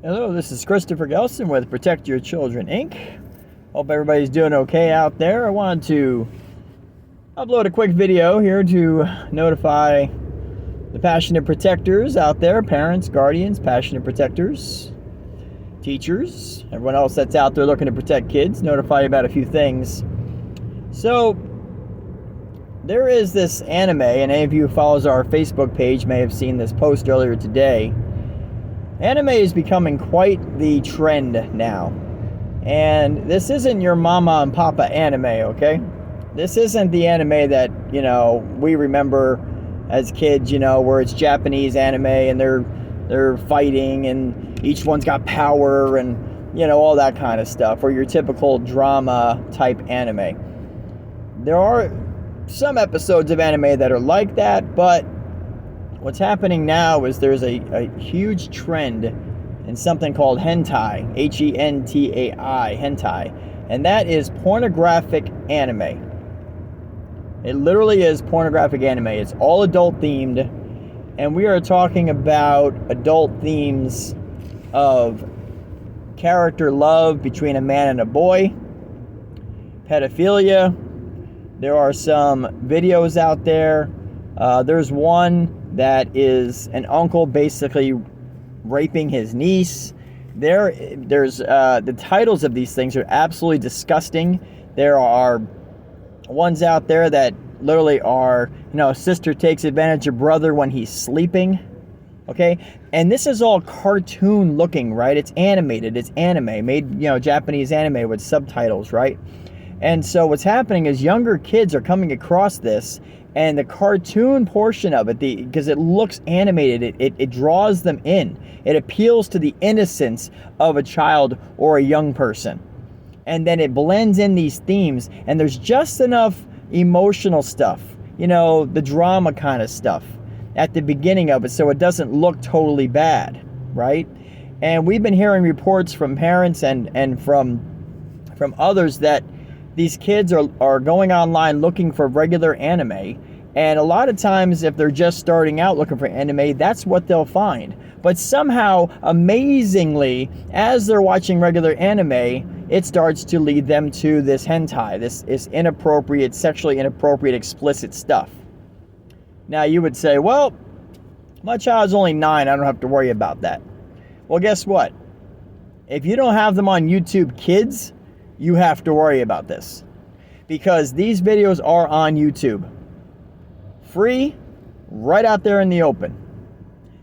Hello, this is Christopher Gelson with Protect Your Children, Inc. Hope everybody's doing okay out there. I wanted to upload a quick video here to notify the passionate protectors out there, parents, guardians, passionate protectors, teachers, everyone else that's out there looking to protect kids, notify you about a few things. So, there is this anime, and any of you who follows our Facebook page may have seen this post earlier today. Anime is becoming quite the trend now. And this isn't your mama and papa anime, okay? This isn't the anime that, we remember as kids, where it's Japanese anime and they're fighting and each one's got power and, all that kind of stuff, or your typical drama type anime. There are some episodes of anime that are like that, but what's happening now is there's a huge trend in something called hentai, Hentai, hentai, and that is pornographic anime. It literally is pornographic anime. It's all adult themed, and we are talking about adult themes of character love between a man and a boy, pedophilia. There are some videos out there. There's one that is an uncle basically raping his niece. There's the titles of these things are absolutely disgusting. There are ones out there that literally are, sister takes advantage of brother when he's sleeping. Okay? And this is all cartoon looking, right? It's animated. It's anime. Made, Japanese anime with subtitles, right? And so what's happening is younger kids are coming across this, and the cartoon portion of it, because it looks animated, it draws them in. It appeals to the innocence of a child or a young person. And then it blends in these themes, and there's just enough emotional stuff, the drama kind of stuff at the beginning of it, so it doesn't look totally bad, right? And we've been hearing reports from parents and from others that these kids are going online looking for regular anime, and a lot of times if they're just starting out looking for anime, that's what they'll find. But somehow, amazingly, as they're watching regular anime, it starts to lead them to this hentai, this inappropriate, sexually inappropriate, explicit stuff. Now you would say, well, my child's only 9, I don't have to worry about that. Well, guess what? If you don't have them on YouTube Kids, you have to worry about this, because these videos are on YouTube. Free, right out there in the open.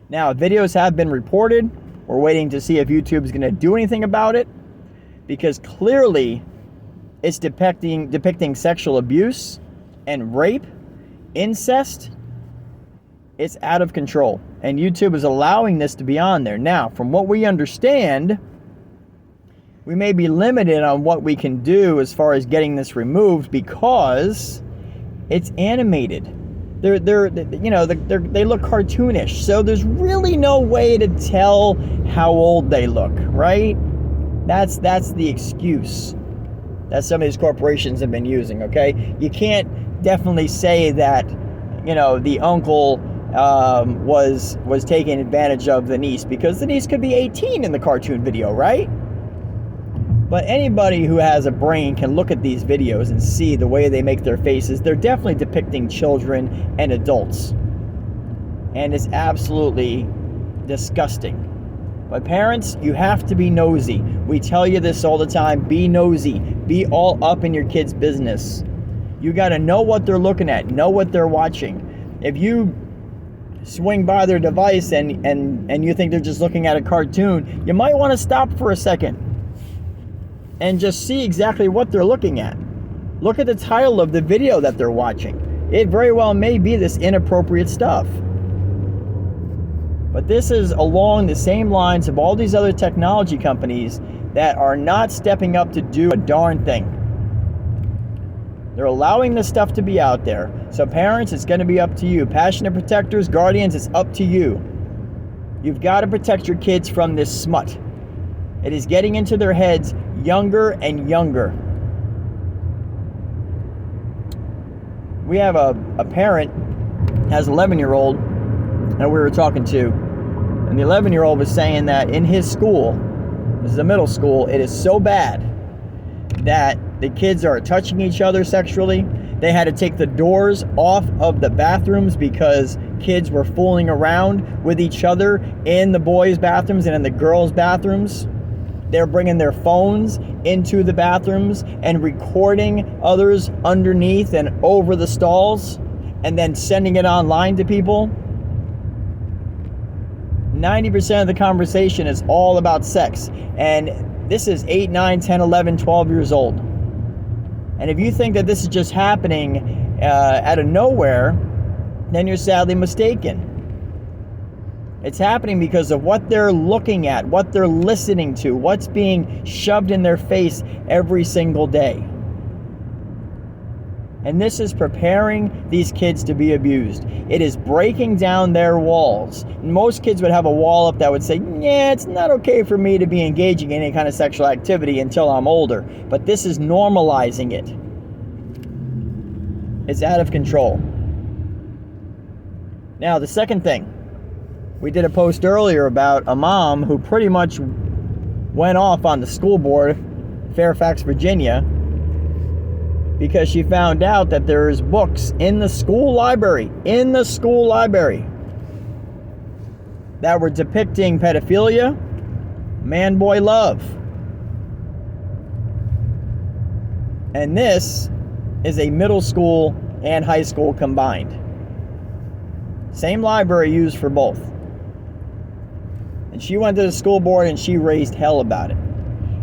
Now, videos have been reported. We're waiting to see if YouTube is going to do anything about it, because clearly it's depicting sexual abuse and rape, incest. It's out of control, and YouTube is allowing this to be on there. Now, from what we understand, we may be limited on what we can do as far as getting this removed, because it's animated. They look cartoonish, so there's really no way to tell how old they look, right? That's the excuse that some of these corporations have been using. Okay, you can't definitely say that the uncle was taking advantage of the niece, because the niece could be 18 in the cartoon video, right? But anybody who has a brain can look at these videos and see the way they make their faces. They're definitely depicting children and adults. And it's absolutely disgusting. But parents, you have to be nosy. We tell you this all the time. Be nosy. Be all up in your kids' business. You got to know what they're looking at. Know what they're watching. If you swing by their device and you think they're just looking at a cartoon, you might want to stop for a second and just see exactly what they're looking at. Look at the title of the video that they're watching. It very well may be this inappropriate stuff. But this is along the same lines of all these other technology companies that are not stepping up to do a darn thing. They're allowing this stuff to be out there. So parents, it's going to be up to you. Passionate protectors, guardians, it's up to you. You've got to protect your kids from this smut. It is getting into their heads younger and younger. We have a parent has an 11-year-old that we were talking to And the 11-year-old was saying that in his school, this is a middle school, it is so bad that the kids are touching each other sexually. They had to take the doors off of the bathrooms because kids were fooling around with each other in the boys' bathrooms and in the girls' bathrooms. They're bringing their phones into the bathrooms and recording others underneath and over the stalls and then sending it online to people. 90% of the conversation is all about sex. And this is 8, 9, 10, 11, 12 years old. And if you think that this is just happening out of nowhere, then you're sadly mistaken. It's happening because of what they're looking at, what they're listening to, what's being shoved in their face every single day. And this is preparing these kids to be abused. It is breaking down their walls. Most kids would have a wall up that would say, yeah, it's not okay for me to be engaging in any kind of sexual activity until I'm older. But this is normalizing it. It's out of control. Now, the second thing. We did a post earlier about a mom who pretty much went off on the school board, Fairfax, Virginia, because she found out that there's books in the school library, that were depicting pedophilia, man-boy love. And this is a middle school and high school combined. Same library used for both. And she went to the school board and she raised hell about it.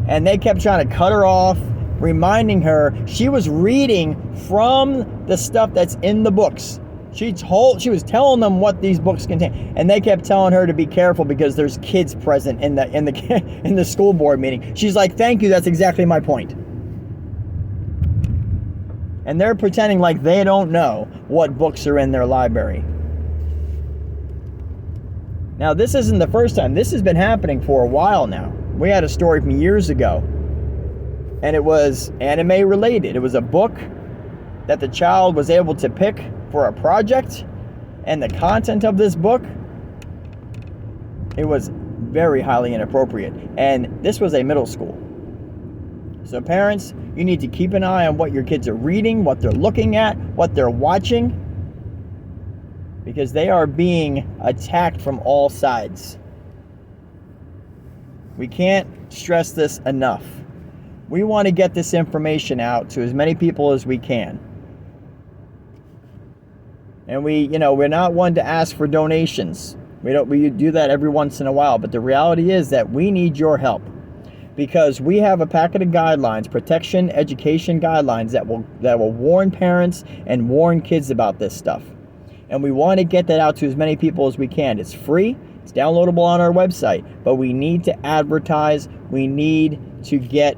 And they kept trying to cut her off, reminding her she was reading from the stuff that's in the books. She was telling them what these books contain, and they kept telling her to be careful because there's kids present in the school board meeting. She's like, "Thank you, that's exactly my point." And they're pretending like they don't know what books are in their library. Now, this isn't the first time. This has been happening for a while now. We had a story from years ago, and it was anime related. It was a book that the child was able to pick for a project, and the content of this book, it was very highly inappropriate. And this was a middle school. So parents, you need to keep an eye on what your kids are reading, what they're looking at, what they're watching, because they are being attacked from all sides. We can't stress this enough. We want to get this information out to as many people as we can. And we're not one to ask for donations. We do that every once in a while, but the reality is that we need your help. Because we have a packet of guidelines, protection, education guidelines that will warn parents and warn kids about this stuff. And we want to get that out to as many people as we can. It's free. It's downloadable on our website. But we need to advertise. We need to get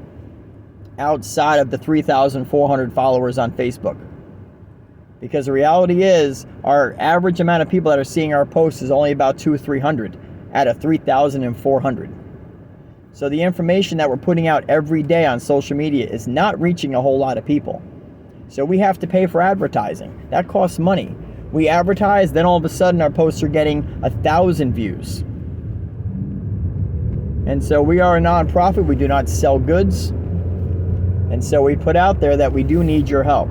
outside of the 3,400 followers on Facebook. Because the reality is, our average amount of people that are seeing our posts is only about 200 or 300 out of 3,400. So the information that we're putting out every day on social media is not reaching a whole lot of people. So we have to pay for advertising. That costs money. We advertise, then all of a sudden our posts are getting 1,000 views. And so we are a nonprofit. We do not sell goods. And so we put out there that we do need your help.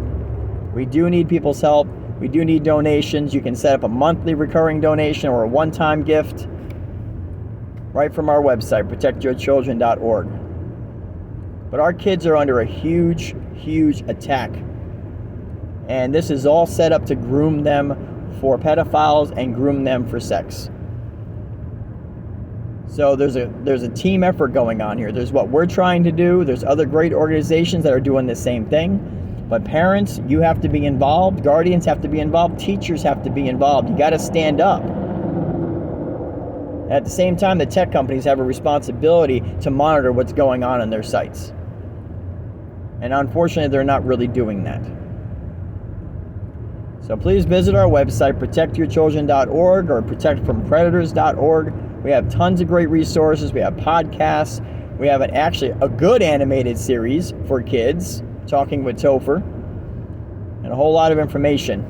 We do need people's help. We do need donations. You can set up a monthly recurring donation or a one-time gift right from our website, protectyourchildren.org. But our kids are under a huge, huge attack. And this is all set up to groom them for pedophiles and groom them for sex. So there's a team effort going on here. There's what we're trying to do. There's other great organizations that are doing the same thing. But parents, you have to be involved. Guardians have to be involved. Teachers have to be involved. You got to stand up. At the same time, the tech companies have a responsibility to monitor what's going on their sites. And unfortunately, they're not really doing that. So please visit our website, protectyourchildren.org or protectfrompredators.org. We have tons of great resources. We have podcasts. We have actually a good animated series for kids, Talking with Topher, and a whole lot of information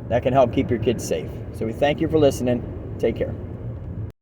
that can help keep your kids safe. So we thank you for listening. Take care.